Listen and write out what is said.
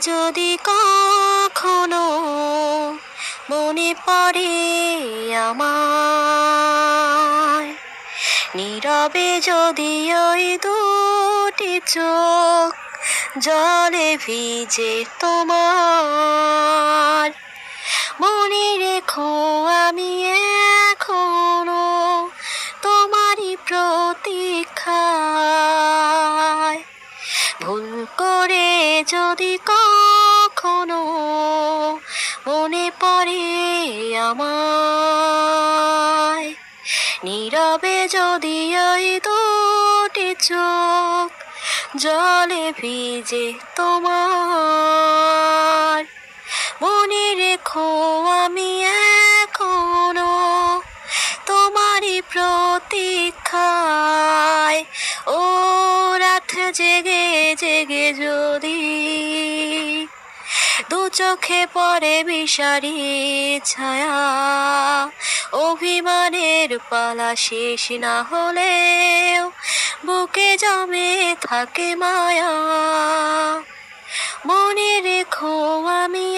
যদি কখনো মনে পড়ে আমায়, নীরবে যদি ওই দুটি চোখ জলে ভিজে তোমার, মনে রেখো আমি এখনো তোমারই প্রতীক্ষায়। ভুল করে যদি কখনো মনে পড়ে আমায়, নীরবে যদি ওই দুটি চোখ জলে ভিজে তোমার, মনে রেখো আমি এখনো তোমারই প্রতীক্ষায়। ও রাত জেগে জেগে যদি দু চোখে পড়ে বিষারি ছায়া, অভিমানের পালা শেষ না হলেও বুকে জমে থাকে মায়া, মনে রেখো আমি